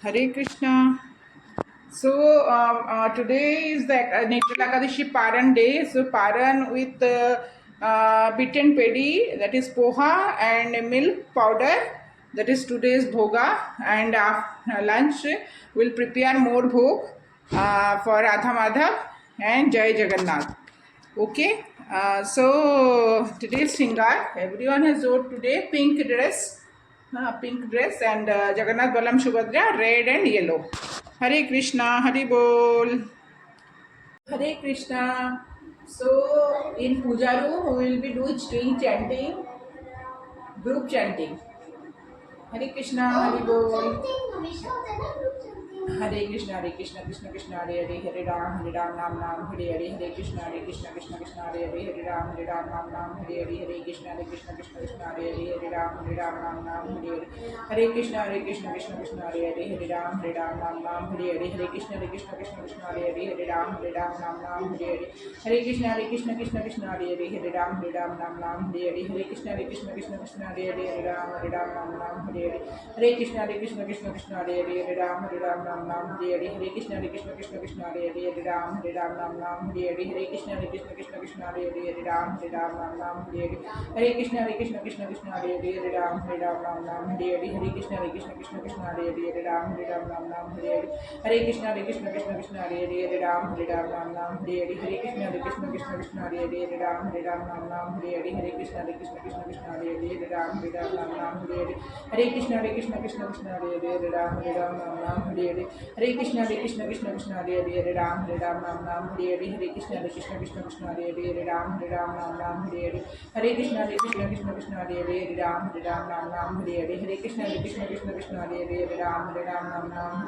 Hare Krishna. So today is the Nirjala Ekadashi Paran day. So Paran with beaten paddy, that is poha, and milk powder, that is today's bhoga. And after lunch we'll prepare more bhog for Radha Madhav and Jai Jagannath. Okay. So today's Sringar, everyone has wore today pink dress. Pink dress, and Jagannath Balam Subhadra red and yellow. Hare Krishna, Hare Bol. Hare Krishna. So in puja room we will be doing chanting, group chanting. Hare Krishna, Hare Bol. Hare Krishna, Krishna Krishna, Hare Hare, Hare Ram, Ram Ram, Hare Hare, Hare Krishna, Krishna Krishna, Hare Hare, Hare Ram, Ram Ram, Hare Hare, Hare Krishna, Krishna Krishna, Hare Hare, Hare Ram, Ram Ram, Hare Hare, Hare Krishna, Krishna Krishna, Hare Hare, Hare Ram, Ram, Hare Hare, Hare Krishna, Krishna, Hare Hare, Hare Ram, Ram, Hare Hare, Hare Krishna, Krishna, Hare Hare, Hare Ram, Ram, Hare Hare, Hare Krishna, Krishna, Hare Hare, Hare Ram, Hare Hare, Hare Krishna, Krishna, Hare Hare, Hare Ram, Ram, Hare Hare, Hare Krishna, Krishna, Hare Hare, Hare Ram, Ram, Hare Hare, Hare Krishna, Krishna, Hare Hare, Hare Ram, Ram, Hare Hare, Hare Krishna, Krishna, Hare Hare, Hare Ram, Ram, Hare Hare, Hare Krishna, Krishna, Hare Hare, Hare Ram, Ram, Hare Hare, Hare Krishna, Krishna, Hare Hare, Hare Ram, Ram, Hare Hare, Hare Krishna, Krishna, Hare Hare, Hare Ram, Ram, Hare Hare, Hare Krishna, Krishna, Hare Hare, Hare Ram, Ram, Hare Hare, Hare Krishna, Krishna, Hare Hare, Hare Ram, Ram, Hare Hare, Hare Krishna, Krishna, Hare Hare, Hare Ram, Ram, Hare Hare, Hare Krishna, Krishna, Hare Hare, Hare Ram, Ram, Hare Hare, Hare Krishna, Krishna, Hare Hare, Hare Ram, Ram, Hare Hare, Hare Krishna, Krishna, Hare Hare, Hare Ram, Ram, Hare Hare, Hare Krishna, Krishna, Hare Hare, Hare Ram, Ram, Hare Hare, Hare Krishna, Krishna, Hare Hare, Hare Ram, Ram, Hare Hare, Hare Krishna, Krishna, Hare Hare, Hare Ram, Ram, Hare Hare, Hare Krishna, Krishna, Hare Hare, Hare Ram, Ram,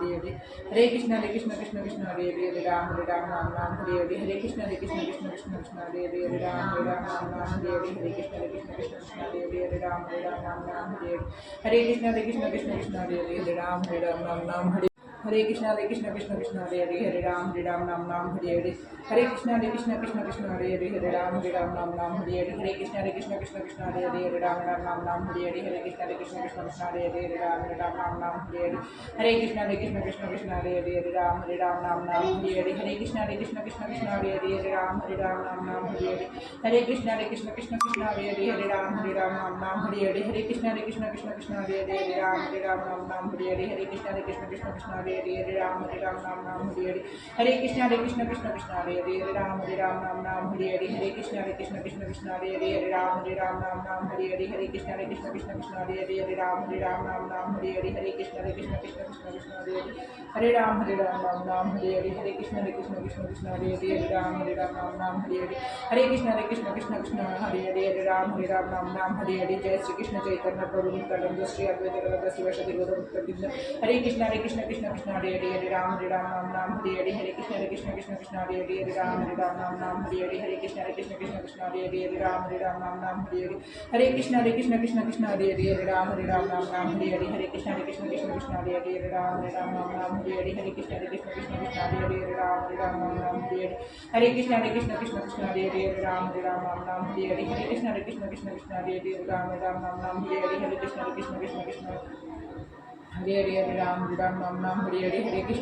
Hare Hare Krishna, Krishna, Hare Hare, Hare Ram, Ram, Hare Hare, Hare Krishna, Krishna, Hare Hare, Hare Ram, Ram, Hare Hare, Hare Krishna, Krishna, Hare Hare, Hare Ram, Hare Hare, Hare Krishna, Krishna, Hare Hare, Hare Ram, Ram, Hare Hare, Hare Krishna, Krishna, Hare Hare, Hare Ram, Ram, Hare Hare, Hare Krishna, Krishna, Hare Hare, Hare Ram, Ram, Hare Hare, Hare Krishna, Krishna, Hare Hare, Hare Ram, Ram, Hare Hare, Hare Krishna, Krishna, Hare Hare, Hare Ram, Ram, Hare Hare, Hare Krishna, Krishna, Hare Hare, Hare Ram, Ram, Hare Hare, Hare Krishna, Krishna, Hare Hare, Hare Ram, Ram, Hare Hare, Hare Krishna, Krishna, Hare Hare, Hare Ram, Ram, Hare Hare, Hare Krishna, Krishna, Hare Hare, Hare Ram, Ram, Hare Hare, Hare Krishna, Hare Hare, Hare Ram, Ram, Hare Hare, Hare Krishna, Hare Hare, Hare Ram, Ram, Hare Hare, Hare Krishna, Hare Hare, Hare Ram, Ram, Hare Hare, Jai Shri Krishna Chaitanya Prabhu Nityananda Shri Advaita Gadadhar Sivasati Gauranga Bhatta Hare Krishna, Krishna, Hare Hare, Hare Ram, Ram, Hare Hare, Hare Krishna, Hare Hare, Hare Ram, Ram, Hare Hare, Hare Krishna, Hare Hare, Hare Ram, Ram, Hare Hare, Hare Krishna, Hare Hare, Hare Ram, Ram, Hare Hare, Hare Krishna, Hare Hare, Hare Ram, Ram, Hare Hare, Hare Krishna, Hare Hare, Hare Ram, Hare Hare, Hare Krishna, Hare Hare, Hare Ram, Hare Hare, Hare Krishna, Hare Hare, Hare Ram, Hare Hare, Hare Krishna, Hare Hare, Hare Ram,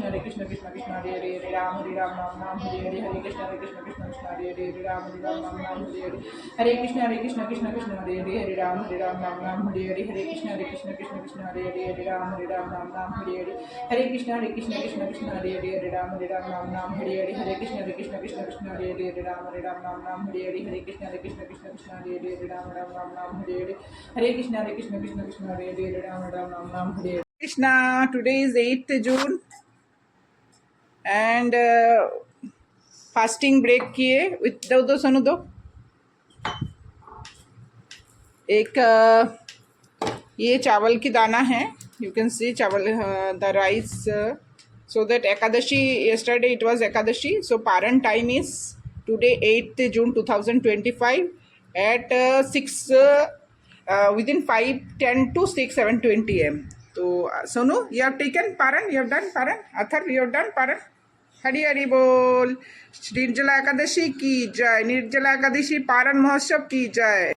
Hare Hare, Hare Krishna, Hare Hare, Hare Ram, Hare Hare, Hare Krishna, Hare Hare, Hare Ram, Hare Hare, Hare Krishna, Hare Hare, Hare Ram, Hare Hare, Hare Krishna, Hare Hare, Hare Ram, Hare Hare, Hare Krishna, Hare Hare, Hare Ram, Hare Hare, Hare Krishna, Hare Hare, Hare Ram, Hare Hare, Hare Krishna, Hare Hare, Hare Ram, Hare Hare, Hare Krishna, Hare Hare, Hare Ram, Hare Hare. Krishna, today is 8th June and fasting break किए with दो सुनो दो एक ये चावल की दाना है यू कैन सी चावल the rice so that Ekadashi yesterday it was Ekadashi so Paran time is today 8th June 2025 at 6 within 5:10 to 6:7:20 am. So Sonu, you have taken Paran, you have done Paran, Athar, you have done Paran. Hari Hari बोल। निर्जला एकादशी की जय, निर्जला एकादशी पारण महोत्सव की जय।